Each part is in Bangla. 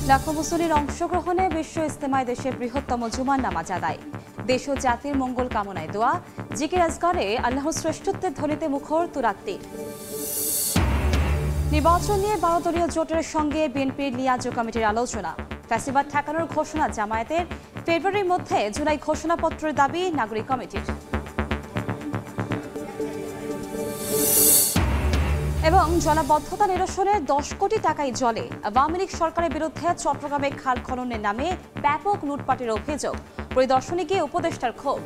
লাখো মুসল্লির অংশগ্রহণে বিশ্ব ইজতেমায় দেশের বৃহত্তম জুমার নামাজ আদায়। দেশ ও জাতির মঙ্গল কামনায় দোয়া, জিকির আজকারে আল্লাহর শ্রেষ্ঠত্বের ধ্বনিতে মুখর তুরাক্তি। নির্বাচন নিয়ে 12 দলীয় জোটের সঙ্গে বিএনপির লিয়াজ কমিটির আলোচনা। ফ্যাসিবাদ ঠেকানোর ঘোষণা জামায়াতের, ফেব্রুয়ারির মধ্যে জুলাই ঘোষণাপত্রের দাবি নাগরিক কমিটির। এবং জলাবদ্ধতা নিরসনে 10 কোটি টাকাই জলে। আওয়ামী লীগ সরকারের বিরুদ্ধে চট্টগ্রামে খাল খননের নামে ব্যাপক লুটপাটের অভিযোগ। পরিদর্শনে গিয়ে উপদেষ্টার ক্ষোভ।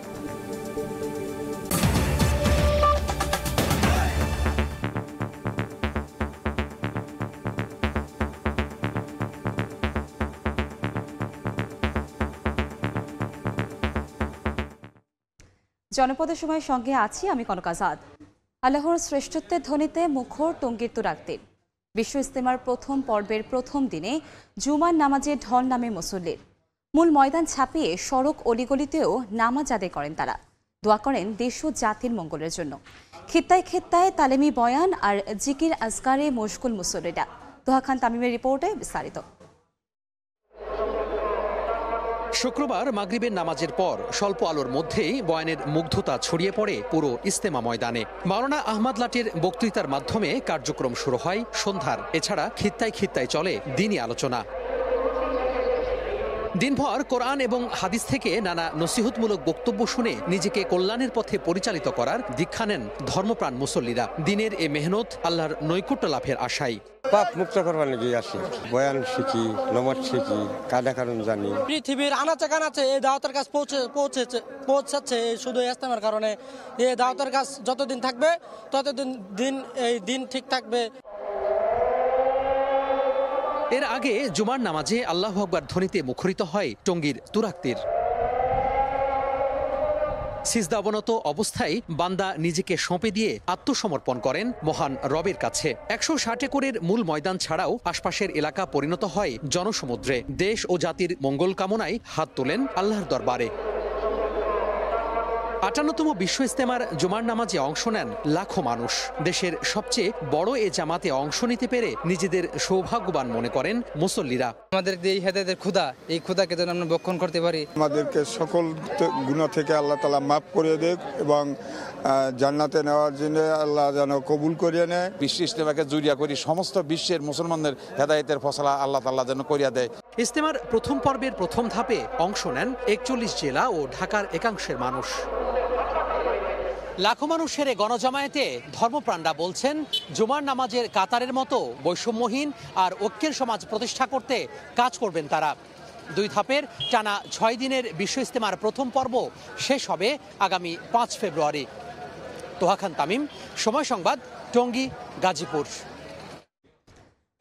জনপদের সময়ের সঙ্গে আছি আমি কনক আজাদ। আল্লাহর শ্রেষ্ঠত্বের ধ্বনিতে মুখর টঙ্গীর তুরাক্তি। বিশ্ব ইজতেমার প্রথম পর্বের প্রথম দিনে জুমার নামাজে ঢল নামে মুসল্লির। মূল ময়দান ছাপিয়ে সড়ক অলিগলিতেও নামাজ আদায় করেন তারা। দোয়া করেন দেশ ও জাতির মঙ্গলের জন্য। খিত্তায় খিত্তায় তালেমি বয়ান আর জিকির আজকারে মশগুল মুসল্লিরা। দোহা খান তামিমের রিপোর্টে বিস্তারিত। শুক্রবার মাগরিবের নামাজের পর স্বল্প আলোর মধ্যেই বয়ানের মুগ্ধতা ছড়িয়ে পড়ে পুরো ইজতেমা ময়দানে। মাওলানা আহমদ লাটির বক্তৃতার মাধ্যমে কার্যক্রম শুরু হয় সন্ধ্যার। এছাড়া খিত্তায় খিত্তায় চলে দ্বীনি আলোচনা। দিনভর কোরআন এবং হাদিস থেকে নানা নসিহতমূলক বক্তব্য শুনে নিজেকে কল্যাণের পথে পরিচালিত করার দীক্ষা নেন ধর্মপ্রাণ মুসল্লিরা। দিনের এ মেহনত আল্লাহর নৈকট্য লাভের আশায়। পাপ মুক্ত করবার লেগে আসি, বয়ান শিখি, নমাজ শিখি, কাদা কারণ জানি। পৃথিবীর আনাচে কানাচে এই দাওয়াতের কাজ পৌঁছাচ্ছে শুধু ইজতেমার কারণে। এই দাওয়াতের কাজ যতদিন থাকবে ততদিন এই দিন ঠিক থাকবে। এর আগে জুমার নামাজে আল্লাহু আকবার ধ্বনিতে মুখরিত হয় টঙ্গীর তুরাক্তির। সিজদা অবনত অবস্থায় বান্দা নিজেকে সঁপে দিয়ে আত্মসমর্পণ করেন মহান রবের কাছে। 160 একরের মূল ময়দান ছাড়াও আশপাশের এলাকা পরিণত হয় জনসমুদ্রে। দেশ ও জাতির মঙ্গল কামনায় হাত তোলেন আল্লাহর দরবারে। 58তম বিশ্ব ইজতেমার জুমার নামাজে অংশ নেন লাখো মানুষ। দেশের সবচেয়ে বড় এ জামাতে অংশ নিতে পেরে নিজেদের সৌভাগ্যবান মনে করেন মুসল্লিরা। আমাদের যে হেদায়েতের ক্ষুধা, এই ক্ষুধাকে যেন আমরা ভক্ষণ করতে পারি। আমাদেরকে সকল গুনাহ থেকে আল্লাহ তাআলা মাফ করে দেন এবং জান্নাতে নেওয়ার জন্য আল্লাহ যেন কবুল করিয়ে নেয়। বিশ্ব ইজতেমাকে জুড়িয়া করি সমস্ত বিশ্বের মুসলমানদের হেদায়েতের ফসলা আল্লাহ তাআলা যেন করিয়া দেয়। ইজতেমার প্রথম পর্বের প্রথম ধাপে অংশ নেন 41 জেলা ও ঢাকার একাংশের মানুষ। লাখো মানুষের গণজামায়াতে ধর্মপ্রাণরা বলছেন, জুমার নামাজের কাতারের মতো বৈষম্যহীন আর ঐক্যের সমাজ প্রতিষ্ঠা করতে কাজ করবেন তারা। 2 ধাপের টানা 6 দিনের বিশ্ব ইজতেমার প্রথম পর্ব শেষ হবে আগামী 5 ফেব্রুয়ারি। তোহা খান তামিম, সময় সংবাদ, টঙ্গী, গাজীপুর।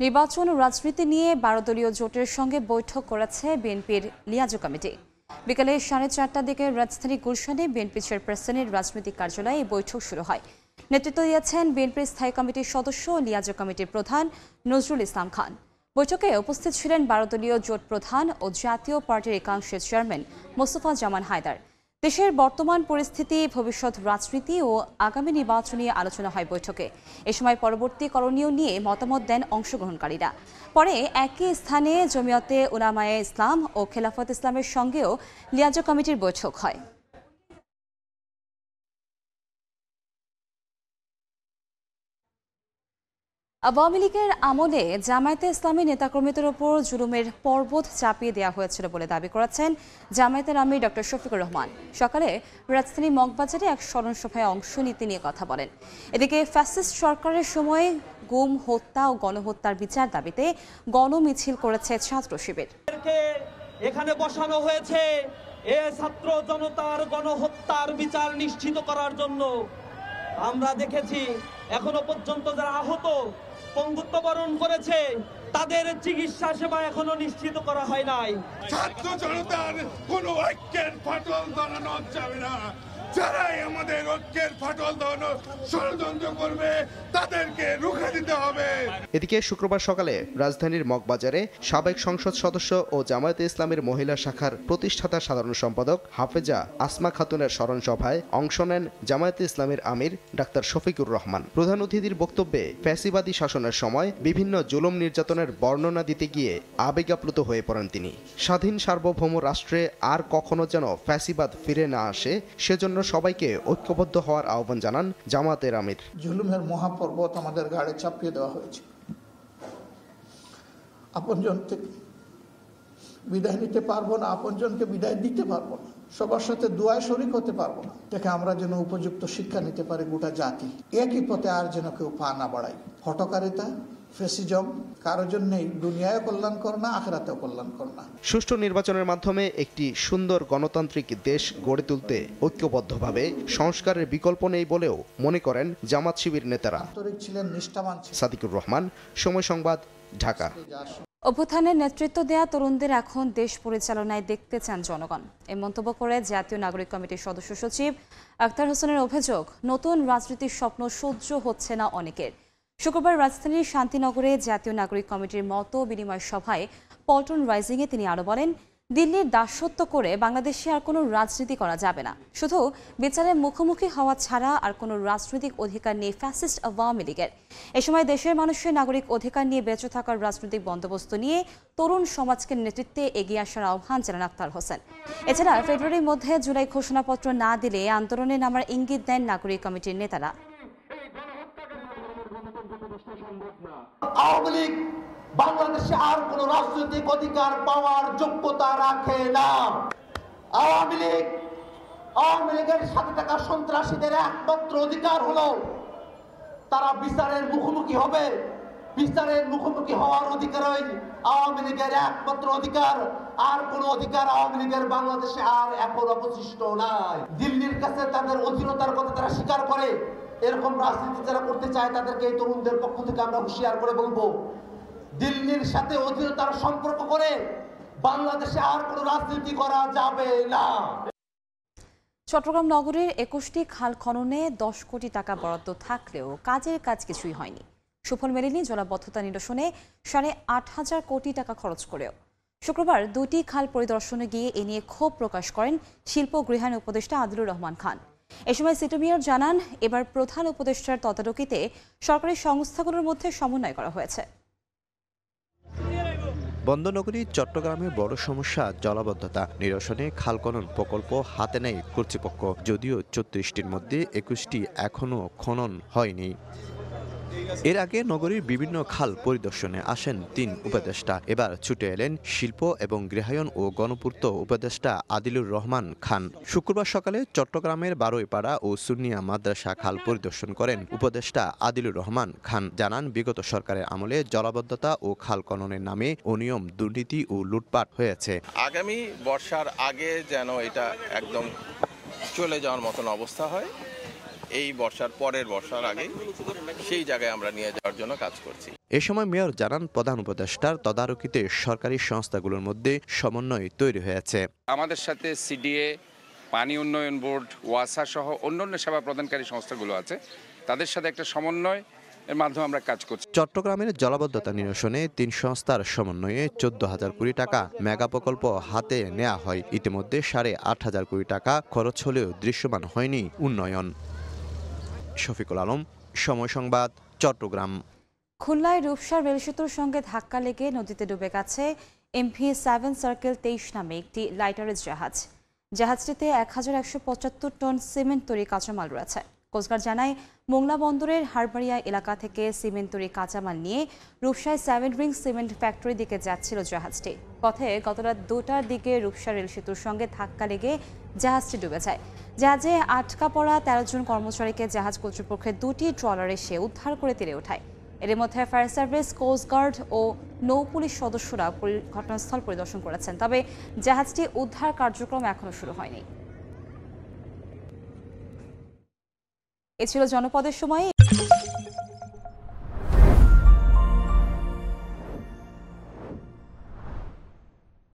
নির্বাচন ও রাজনীতি নিয়ে 12 দলীয় জোটের সঙ্গে বৈঠক করেছে বিএনপির লিয়াজ কমিটি। বিকেলে 4:30টার দিকে রাজধানী গুলশানে বিএনপি চেয়ারপারসনের রাজনৈতিক কার্যালয়ে এই বৈঠক শুরু হয়। নেতৃত্ব দিয়েছেন বিএনপির স্থায়ী কমিটির সদস্য লিয়াজ কমিটির প্রধান নজরুল ইসলাম খান। বৈঠকে উপস্থিত ছিলেন 12 দলীয় জোট প্রধান ও জাতীয় পার্টির একাংশের চেয়ারম্যান মোস্তফা জামান হায়দার। দেশের বর্তমান পরিস্থিতি, ভবিষ্যৎ রাজনীতি ও আগামী নির্বাচন নিয়ে আলোচনা হয় বৈঠকে। এ সময় পরবর্তী করণীয় নিয়ে মতামত দেন অংশগ্রহণকারীরা। পরে একই স্থানে জমিয়তে উলামায়ে ইসলাম ও খেলাফত ইসলামের সঙ্গেও লিয়াজ কমিটির বৈঠক হয়। আওয়ামী লীগের আমলে জামায়াতে ইসলামী নেতাকর্মীদের ওপর জুলুমের পর্বত চাপিয়ে দেওয়া হয়েছিল বলে দাবি করেছেন জামায়াতের আমির ডক্টর শফিকুর রহমান। সকালে রাজধানী মগবাজারে এক স্মরণ সভায় অংশ নিতে নিয়ে কথা বলেন। এদিকে ফ্যাসিস্ট সরকারের সময়ে গুম, হত্যা ও গণহত্যার বিচার দাবিতে গণমিছিল করেছে ছাত্র শিবির। এখানে বসানো হয়েছে এ ছাত্র জনতার গণহত্যার বিচার নিশ্চিত করার জন্য। আমরা দেখেছি এখনো পর্যন্ত যারা আহত, পঙ্গুত্ব বরণ করেছে, তাদের চিকিৎসা সেবা এখনো নিশ্চিত করা হয় নাই। ছাত্র জনতার কোন ঐক্যের ফাটল ধরানো যাবে না। যারাই আমাদের ঐক্যের ফাটল ধরানো ষড়যন্ত্র করবে তাদেরকে রুখে দিতে হবে। এদিকে শুক্রবার সকালে রাজধানীর মগবাজারে সাবেক সংসদ সদস্য ও জামায়াতে ইসলামের মহিলা শাখার প্রতিষ্ঠাতা সাধারণ সম্পাদক হাফেজা আসমা খাতুনের স্মরণ সভায় অংশ নেন জামায়াতে ইসলামের আমির ডাক্তার শফিকুর রহমান। প্রধান অতিথির বক্তব্যে ফ্যাসিবাদী শাসনের সময় বিভিন্ন জুলুম নির্যাতনের বর্ণনা দিতে গিয়ে আবেগাপ্লুত হয়ে পড়েন তিনি। স্বাধীন সার্বভৌম রাষ্ট্রে আর কখনো যেন ফ্যাসিবাদ ফিরে না আসে সেজন্য সবাইকে ঐক্যবদ্ধ হওয়ার আহ্বান জানান জামায়াতের আমির। জুলুমের মহাপর্বত আমাদের ঘাড়ে চাপিয়ে দেওয়া হয়েছে। আপনজন থেকে বিদায় নিতে পারবো না, আপনজনকে বিদায় দিতে পারবো না, সবার সাথে দোয়ায় শরীক হতে পারবো না। দেখে আমরা যেন উপযুক্ত শিক্ষা নিতে পারি গোটা জাতি, একই পথে আর যেন কেউ পা না বাড়াই। হটকারিতা, ফেসিজম কারোর জন্যই দুনিয়ায় কল্যাণকর না, আখিরাতেও কল্যাণকর না। সুষ্ঠু নির্বাচনের মাধ্যমে একটি সুন্দর গণতান্ত্রিক দেশ গড়ে তুলতে ঐক্যবদ্ধভাবে সংস্কারের বিকল্প নেই বলেও মনে করেন জামাত শিবির নেতারা। আন্তরিক ছিলেন, নিষ্ঠাবান ছিলেন। সাদিকুর রহমান, সময় সংবাদ, ঢাকা। অভ্যুত্থানের নেতৃত্ব দেয়া তরুণদের এখন দেশ পরিচালনায় দেখতে চান জনগণ, এই মন্তব্য করে জাতীয় নাগরিক কমিটির সদস্য সচিব আখতার হোসেনের অভিযোগ, নতুন রাজনীতির স্বপ্ন সহ্য হচ্ছে না অনেকের। শুক্রবার রাজধানীর শান্তিনগরে জাতীয় নাগরিক কমিটির মত বিনিময় সভায় পল্টন রাইজিংয়ে তিনি আরও বলেন, দিল্লির দাসত্ব করে বাংলাদেশে আর কোনো রাজনীতি করা যাবে না। শুধু বিচারের মুখোমুখি হওয়া ছাড়া আর কোনো রাজনৈতিক অধিকার নেই ফ্যাসিস্ট আওয়ামী লীগের। এ সময় দেশের মানুষের নাগরিক অধিকার নিয়ে বেঁচে থাকার রাজনৈতিক বন্দোবস্ত নিয়ে তরুণ সমাজকে নেতৃত্বে এগিয়ে আসার আহ্বান জানান আখতার হোসেন। এছাড়া ফেব্রুয়ারির মধ্যে জুলাই ঘোষণাপত্র না দিলে আন্দোলনে নামার ইঙ্গিত দেন নাগরিক কমিটির নেতারা। আওয়ামী লীগ বাংলাদেশে আর কোন রাজনৈতিক অধিকার পাওয়ার যোগ্যতা রাখে না। আওয়ামী লীগের সাথে থাকা সন্ত্রাসীদের একমাত্র অধিকার হলো তারা বিচারের মুখোমুখি হবে। বিচারের মুখোমুখি হওয়ার অধিকারই আওয়ামী লীগের একমাত্র অধিকার। আর কোন অধিকার আওয়ামী লীগের বাংলাদেশে আর এখন অবশিষ্ট নাই। দিল্লির কাছে তাদের অধীনতার কথা তারা স্বীকার করে। এরকম রাজনীতি যারা করতে চায় তাদেরকে এই তরুণদের পক্ষ থেকে আমরা হুঁশিয়ার করে বলবো, দিল্লির সাথে অধীনতার সম্পর্ক করে বাংলাদেশে আর কোনো রাজনীতি করা যাবে না। চট্টগ্রাম নগরের 21টি খাল খননে 10 কোটি টাকা বরাদ্দ থাকলেও কাজের কাজ কিছুই হয়নি। সুফল মেলেনি জলাবদ্ধতা নিরসনে 8,500 কোটি টাকা খরচ করেও। শুক্রবার 2টি খাল পরিদর্শনে গিয়ে এ নিয়ে ক্ষোভ প্রকাশ করেন শিল্প গৃহায়ণ উপদেষ্টা আদিলুর রহমান খান। এ সময় সিটি মেয়র জানান, এবার প্রধান উপদেষ্টার তদারকিতে সরকারি সংস্থাগুলোর মধ্যে সমন্বয় করা হয়েছে। বন্দরনগরী চট্টগ্রামে বড় সমস্যা জলাবদ্ধতা নিরসনে খাল খনন প্রকল্প হাতে নেয় কর্তৃপক্ষ। যদিও 34টির মধ্যে 21টি এখনও খনন হয়নি। এর আগে নগরীর বিভিন্ন খাল পরিদর্শনে আসেন 3 উপদেষ্টা। এবার ছুটে এলেন শিল্প এবং গৃহায়ণ ও গণপূর্ত উপদেষ্টা আদিলুর রহমান খান। শুক্রবার সকালে চট্টগ্রামের বারোইপাড়া ও সুন্নিয়া মাদ্রাসা খাল পরিদর্শন করেন উপদেষ্টা আদিলুর রহমান খান। জানান, বিগত সরকারের আমলে জলাবদ্ধতা ও খাল খননের নামে অনিয়ম, দুর্নীতি ও লুটপাট হয়েছে। আগামী বর্ষার আগে যেন এটা একদম চলে যাওয়ার মতন অবস্থা হয়, এই বর্ষার পরের বর্ষার আগে সেই জায়গায় আমরা নিয়ে যাওয়ার জন্য কাজ করছি। এ সময় মেয়র জানান, প্রধান উপদেষ্টার তদারকিতে সরকারি সংস্থাগুলোর মধ্যে সমন্বয় তৈরি হয়েছে। আমাদের সাথে সিডিএ, পানি উন্নয়ন বোর্ড, ওয়াসা সহ অন্যান্য সেবা প্রদানকারী সংস্থাগুলো আছে, তাদের সাথে একটা সমন্বয় এর মাধ্যমে আমরা কাজ করছি। চট্টগ্রামের জলাবদ্ধতা নিরসনে 3 সংস্থার সমন্বয়ে 14,000 কোটি টাকা মেগা প্রকল্প হাতে নেওয়া হয়। ইতিমধ্যে 8,500 কোটি টাকা খরচ হলেও দৃশ্যমান হয়নি উন্নয়ন। শফিকুল আলম, সময় সংবাদ, চট্টগ্রাম। খুলনায় রূপসা রেল সেতুর সঙ্গে ধাক্কা লেগে নদীতে ডুবে গেছে MV7 সার্কেল 23 নামে একটি লাইটারেজ জাহাজ। জাহাজটিতে 1175 টন সিমেন্ট তৈরি কাঁচামাল রয়েছে। কোস্টগার্ড জানায়, মোংলা বন্দরের হারবাড়িয়া এলাকা থেকে সিমেন্ট তৈরি কাঁচামাল নিয়ে রূপসায় 7 রিং সিমেন্ট ফ্যাক্টরির দিকে যাচ্ছিল জাহাজটি। পথে গত রাত 2টার দিকে রূপসা রেল সেতুর সঙ্গে ধাক্কা লেগে জাহাজটি ডুবে যায়। জাহাজে আটকা পড়া 13 জন কর্মচারীকে জাহাজ কর্তৃপক্ষের 2টি ট্রলার এসে উদ্ধার করে তীরে ওঠায়। এর মধ্যে ফায়ার সার্ভিস, কোস্টগার্ড ও নৌ পুলিশ সদস্যরা ঘটনাস্থল পরিদর্শন করেছেন। তবে জাহাজটি উদ্ধার কার্যক্রম এখনো শুরু হয়নি। এ ছিল জনপদের সময়।